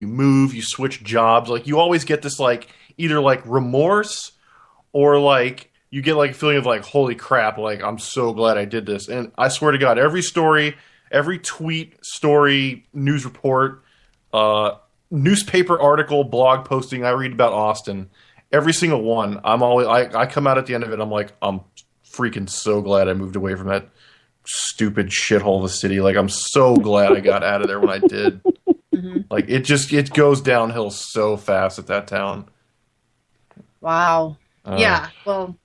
you move, you switch jobs. Like you always get this like either like remorse or like you get like a feeling of like holy crap, like I'm so glad I did this. And I swear to God, every story, every tweet, story, news report, uh, newspaper article, blog posting I read about Austin, every single one, I come out at the end of it, I'm like I'm freaking so glad I moved away from that stupid shithole of a city. Like I'm so glad I got out of there when I did. Hmm. Like it goes downhill so fast at that town. Wow. Uh, Yeah. Well,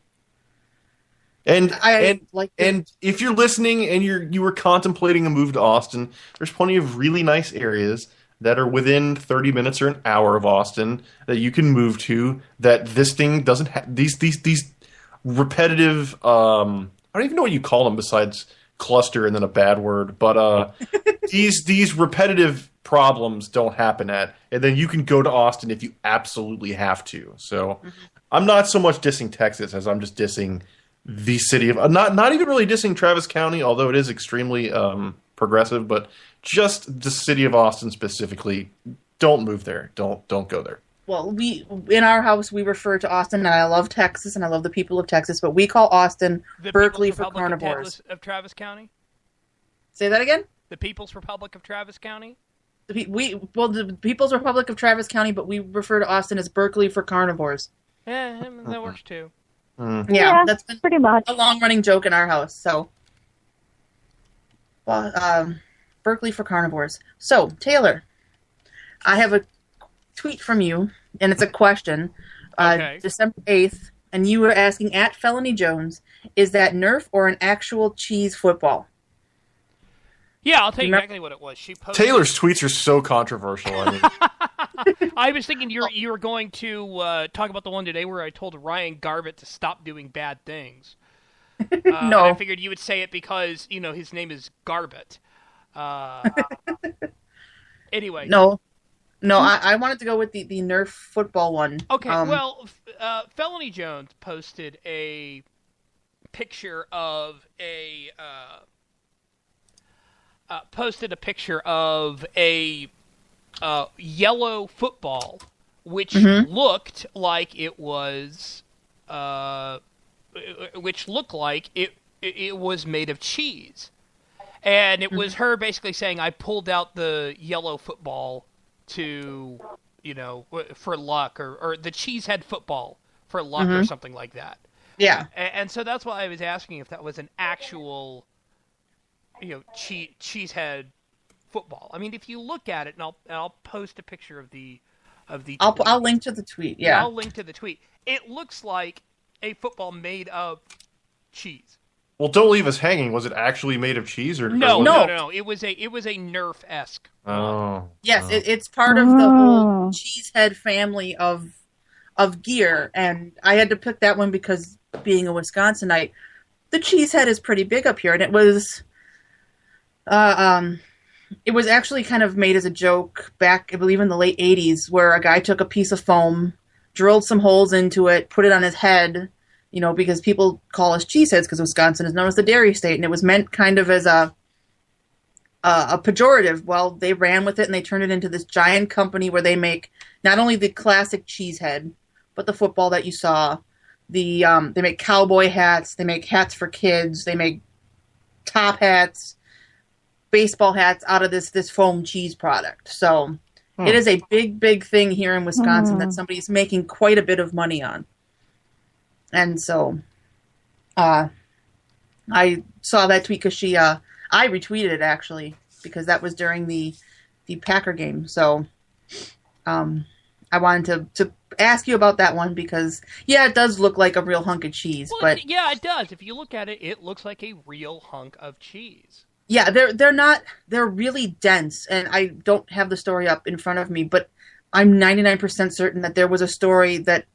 and I and like the. and if you're listening and you were contemplating a move to Austin, there's plenty of really nice areas that are within 30 minutes or an hour of Austin that you can move to. That this thing doesn't have these repetitive. I don't even know what you call them besides cluster and then a bad word, but these repetitive problems don't happen at, and then you can go to Austin if you absolutely have to. So I'm not so much dissing Texas as I'm just dissing the city of not even really dissing Travis County, although it is extremely progressive, but just the city of Austin specifically. Don't move there. Don't go there. Well, we in our house we refer to Austin, and I love Texas, and I love the people of Texas, but we call Austin The People's Berkeley for Republic carnivores. of Travis County? Say that again. The People's Republic of Travis County? The People's Republic of Travis County, but we refer to Austin as Berkeley for carnivores. Yeah, that works too. Mm. Yeah, that's been pretty much. a long running joke in our house. So, well, Berkeley for carnivores. So, Taylor, I have a tweet from you, and it's a question. Okay. December 8th, and you were asking at Felony Jones, is that Nerf or an actual cheese football? Yeah, I'll tell you Remember- exactly what it was. She posted. Taylor's tweets are so controversial. I mean, I was thinking you were going to talk about the one today where I told Ryan Garbutt to stop doing bad things. No. And I figured you would say it because his name is Garbutt. Anyway. No. No, I wanted to go with the Nerf football one. Okay, well, Felony Jones posted a picture of a yellow football, which looked like it was, it was made of cheese, and it was her basically saying, "I pulled out the yellow football to, for luck, or the cheesehead football for luck, or something like that." Yeah. And so that's why I was asking if that was an actual, cheesehead football. I mean, if you look at it, and I'll post a picture of the I'll link to the tweet. Yeah. I'll link to the tweet. It looks like a football made of cheese. well, don't leave us hanging. Was it actually made of cheese or No, or was no, it- no, no. It was a Nerf-esque. Oh, Yes, oh. it's part of the whole cheesehead family of gear, and I had to pick that one because being a Wisconsinite, the cheesehead is pretty big up here, and it was actually kind of made as a joke back, I believe, in the late '80s, where a guy took a piece of foam, drilled some holes into it, put it on his head, because people call us cheeseheads because Wisconsin is known as the dairy state, and it was meant kind of as a pejorative. Well, they ran with it and they turned it into this giant company where they make not only the classic cheesehead, but the football that you saw. They make cowboy hats, they make hats for kids, they make top hats, baseball hats out of this foam cheese product. So it is a big thing here in Wisconsin that somebody's making quite a bit of money on. And so I saw that tweet because I retweeted it actually because that was during the Packer game. So I wanted to ask you about that one because it does look like a real hunk of cheese. Well, but yeah, it does. If you look at it, it looks like a real hunk of cheese. yeah, they're really dense, and I don't have the story up in front of me, but I'm 99% certain that there was a story that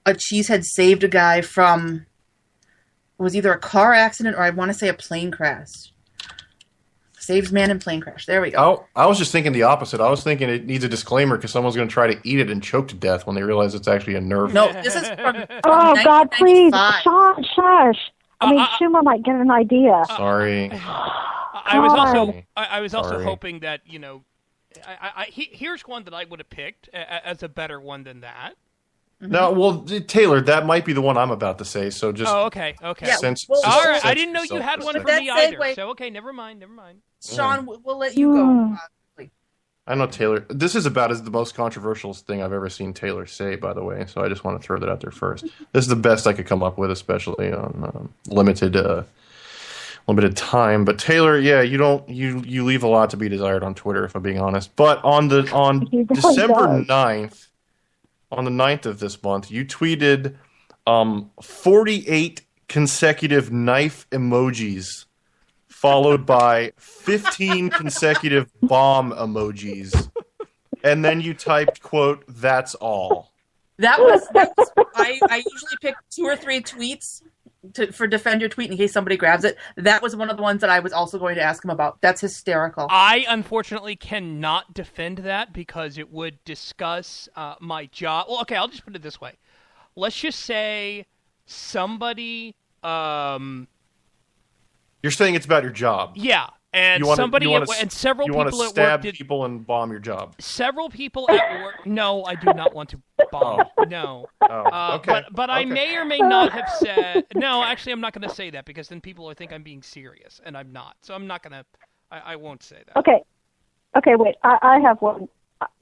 a cheesehead saved a guy from, it was either a car accident or I want to say a plane crash. Saves man in plane crash. There we go. I was just thinking the opposite. I was thinking it needs a disclaimer because someone's going to try to eat it and choke to death when they realize it's actually a Nerf. No, this is from Oh, God, please. 1995. Shush. I mean, Schumer might get an idea. Sorry. I was also Sorry. I was also Sorry. hoping that here's one that I would have picked as a better one than that. No, well, Taylor, that might be the one I'm about to say. So just okay. Yeah, since well, All right, since I didn't know you had one for that me either. segue- So okay, never mind. Sean, we'll let you go. I know Taylor. This is about the most controversial thing I've ever seen Taylor say, by the way. So I just want to throw that out there first. This is the best I could come up with, especially on limited time. But Taylor, yeah, you leave a lot to be desired on Twitter, if I'm being honest. But on He really December does. 9th, on the 9th of this month, you tweeted 48 consecutive knife emojis, followed by 15 consecutive bomb emojis. And then you typed, quote, "That's all." That was I usually pick 2 or 3 tweets for defend your tweet in case somebody grabs it. That was one of the ones that I was also going to ask him about. That's hysterical. I unfortunately cannot defend that because it would discuss my job. Well, okay, I'll just put it this way. Let's just say somebody, You're saying it's about your job. yeah, and You wanna- somebody you wanna and several You want people to at stab work did. people and bomb your job. Several people at work. No, I do not want to bomb. No. Oh, okay. But I Okay. may or may not have said. No, actually, I'm not going to say that because then people will think I'm being serious, and I'm not. So I'm not going to. I won't say that. Okay, wait. I have one.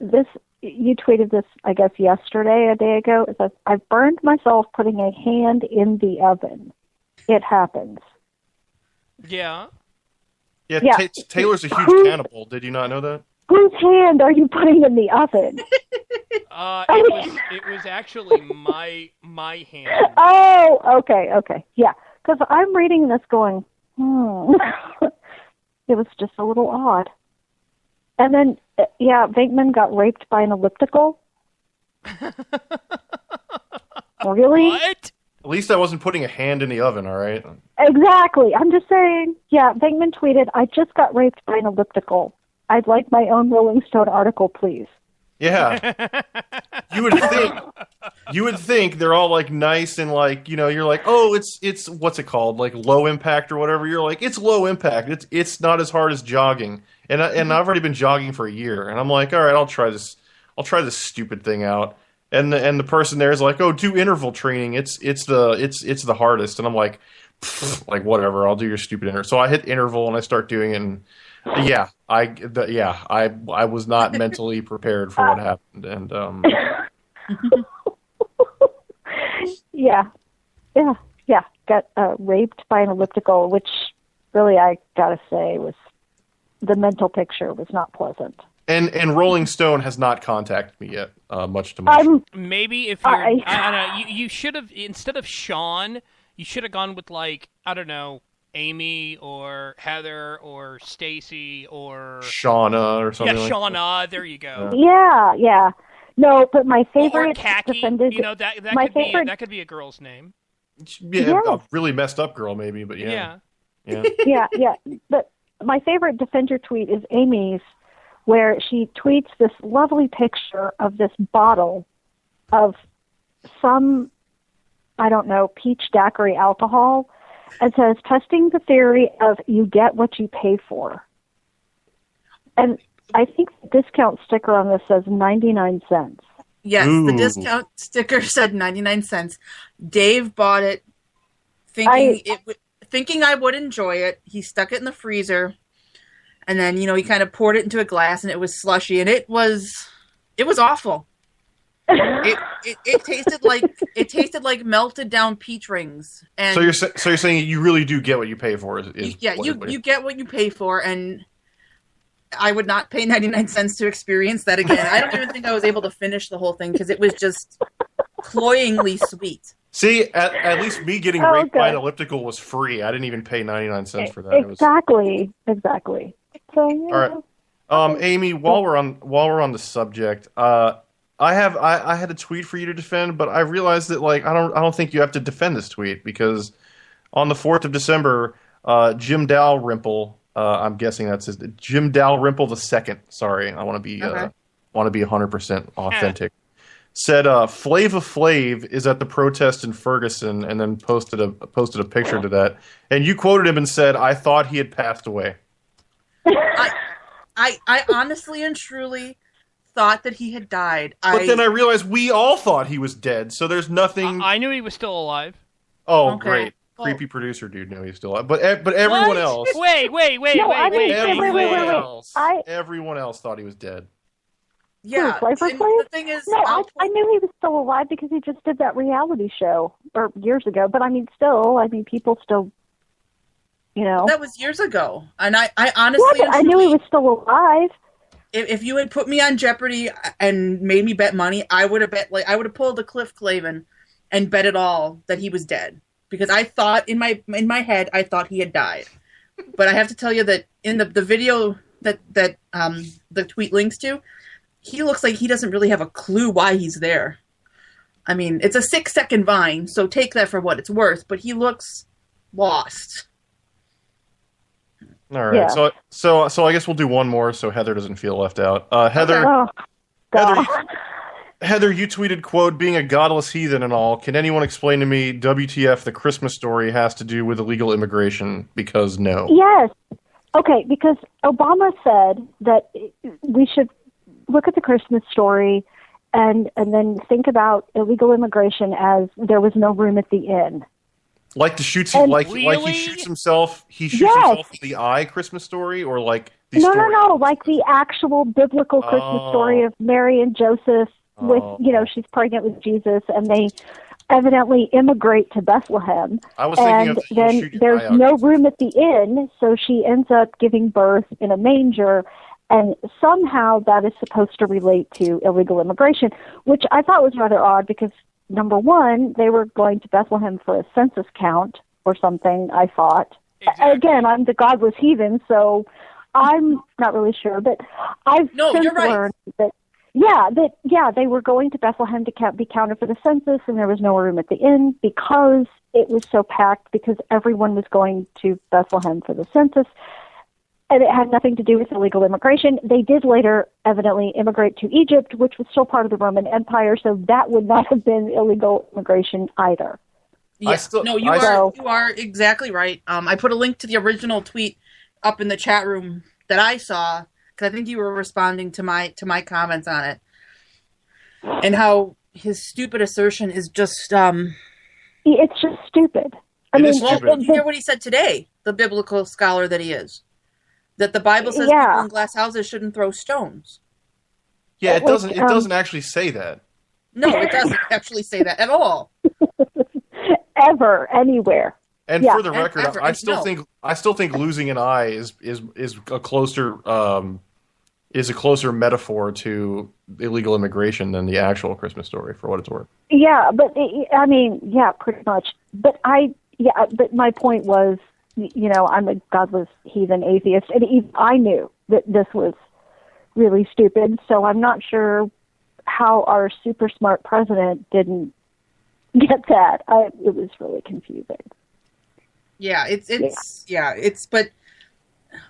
This you tweeted this, I guess, yesterday, a day ago. It says, "I've burned myself putting a hand in the oven. It happens." Yeah. Yeah, Yeah. Taylor's a huge Who- cannibal. Did you not know that? Whose hand are you putting in the oven? It was actually my hand. Oh, okay, yeah. Because I'm reading this going, it was just a little odd. And then, Venkman got raped by an elliptical. Really? What? At least I wasn't putting a hand in the oven, all right? Exactly. I'm just saying. Yeah, Venkman tweeted, "I just got raped by an elliptical. I'd like my own Rolling Stone article, please." Yeah. You would think they're all like nice and like, you're like, "Oh, it's what's it called? Like low impact or whatever." You're like, "It's low impact. It's not as hard as jogging." And I've already been jogging for a year, and I'm like, "All right, I'll try this stupid thing out." And the person there is like, "Oh, do interval training. It's the hardest." And I'm like, like whatever, I'll do your stupid interval. So I hit interval and I start doing it. And I was not mentally prepared for what happened. And Yeah. Got raped by an elliptical, which really I gotta say the mental picture was not pleasant. And Rolling Stone has not contacted me yet, much to my Maybe if you're, I don't know, you should have, instead of Sean, you should have gone with, like, I don't know, Amy or Heather or Stacy or Shauna or something. yeah, like Shauna. There you go. Yeah. No, but my favorite Or Khaki. defended. That could be a girl's name. Yeah, a really messed up girl, maybe, but yeah. Yeah. But my favorite Defender tweet is Amy's, where she tweets this lovely picture of this bottle of some, I don't know, peach daiquiri alcohol, and says, "Testing the theory of you get what you pay for." And I think the discount sticker on this says 99 cents. Yes, Ooh. the discount sticker said 99 cents. Dave bought it thinking I would enjoy it. He stuck it in the freezer. And then, he kind of poured it into a glass, and it was slushy, and it was awful. It tasted like melted down peach rings. And So you're saying you really do get what you pay for? you get what you pay for, and I would not pay 99 cents to experience that again. I don't even think I was able to finish the whole thing because it was just cloyingly sweet. See, at least me getting raped by an elliptical was free. I didn't even pay 99 cents for that. Exactly. So, All right, Amy. While we're on the subject, I had a tweet for you to defend, but I realized that I don't think you have to defend this tweet because on the 4th of December, Jim Dalrymple, I'm guessing that's Jim Dalrymple II. Sorry, I want to be 100% authentic. Said Flava Flav is at the protest in Ferguson, and then posted a picture to that. And you quoted him and said, "I thought he had passed away." I honestly and truly thought that he had died. But then I realized we all thought he was dead, so there's nothing... I knew he was still alive. Oh, Okay. great. Well, Creepy producer dude knew he's still alive. But everyone What? else... Wait. Everyone else thought he was dead. yeah. Flavor and Flav? the thing is, No, I knew he was still alive because he just did that reality show years ago. But people still, that was years ago, and I honestly, Yeah, but I knew he was still alive. If you had put me on Jeopardy and made me bet money, I would have pulled a Cliff Clavin and bet it all that he was dead, because I thought in my head I thought he had died. But I have to tell you that in the video that the tweet links to, he looks like he doesn't really have a clue why he's there. I mean, it's a 6-second vine, so take that for what it's worth, but he looks lost. All right, Yeah. so I guess we'll do one more so Heather doesn't feel left out. Heather, Oh, God. Heather, you tweeted, quote, being a godless heathen and all, can anyone explain to me WTF the Christmas story has to do with illegal immigration? Because no. Yes. Okay, because Obama said that we should look at the Christmas story and then think about illegal immigration as there was no room at the inn. Like the shoots, And- like Really? he shoots himself. He shoots Yes. himself in the eye. Christmas story, or like the No, story. like the actual biblical Christmas story of Mary and Joseph with, she's pregnant with Jesus, and they evidently immigrate to Bethlehem. I was thinking And of the then shoot your there's eye out. no room at the inn, so she ends up giving birth in a manger, and somehow that is supposed to relate to illegal immigration, which I thought was rather odd because, number one, they were going to Bethlehem for a census count or something, I thought. Exactly. Again, I'm the godless heathen, so I'm not really sure, but I've since you're right. learned that they were going to Bethlehem to be counted for the census, and there was no room at the inn because it was so packed because everyone was going to Bethlehem for the census, and it had nothing to do with illegal immigration. They did later evidently immigrate to Egypt, which was still part of the Roman Empire, so that would not have been illegal immigration either. Yeah. You are exactly right. I put a link to the original tweet up in the chat room that I saw, because I think you were responding to my comments on it, and how his stupid assertion is just It's just stupid. It is stupid. You hear what he said today, the biblical scholar that he is, that the Bible says Yeah. people in glass houses shouldn't throw stones. Yeah, it Like, doesn't. It doesn't actually say that. No, it doesn't actually say that at all. Ever, anywhere. And Yeah. for the record, Ever. I still think losing an eye is a closer metaphor to illegal immigration than the actual Christmas story, for what it's worth. Yeah, but pretty much. But my point was, I'm a godless heathen atheist, and even I knew that this was really stupid. So I'm not sure how our super smart president didn't get that. It was really confusing. Yeah, but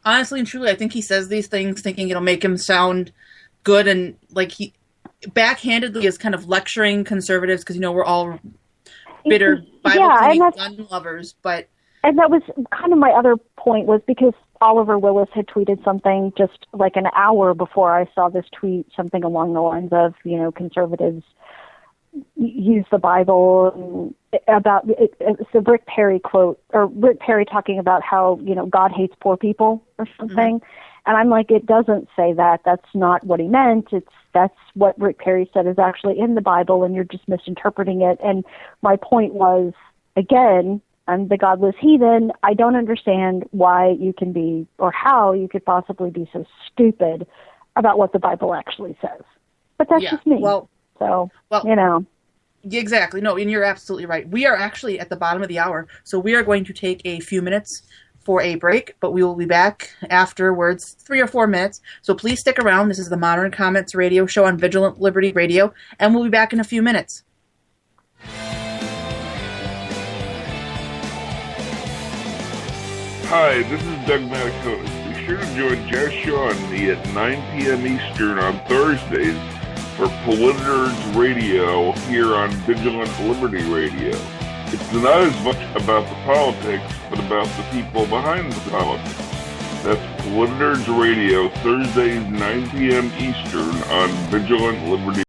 honestly and truly, I think he says these things thinking it'll make him sound good, and like he backhandedly is kind of lecturing conservatives because we're all bitter Bible gun lovers, but. And that was kind of my other point, was because Oliver Willis had tweeted something just like an hour before I saw this tweet, something along the lines of, conservatives use the Bible about it's a Rick Perry quote, or Rick Perry talking about how, God hates poor people or something. Mm-hmm. And I'm like, it doesn't say that. That's not what he meant. That's what Rick Perry said is actually in the Bible, and you're just misinterpreting it. And my point was, again, I'm the godless heathen. I don't understand why you can be, or how you could possibly be so stupid about what the Bible actually says. But that's just me. Exactly. No, and you're absolutely right. We are actually at the bottom of the hour, so we are going to take a few minutes for a break, but we will be back afterwards, 3 or 4 minutes. So please stick around. This is the Modern Comments Radio Show on Vigilant Liberty Radio, and we'll be back in a few minutes. Hi, this is Doug Mataconis. Be sure to join Jess Shaw and me at 9 p.m. Eastern on Thursdays for Politters Radio here on Vigilant Liberty Radio. It's not as much about the politics, but about the people behind the politics. That's Polliters Radio, Thursdays, 9 p.m. Eastern on Vigilant Liberty.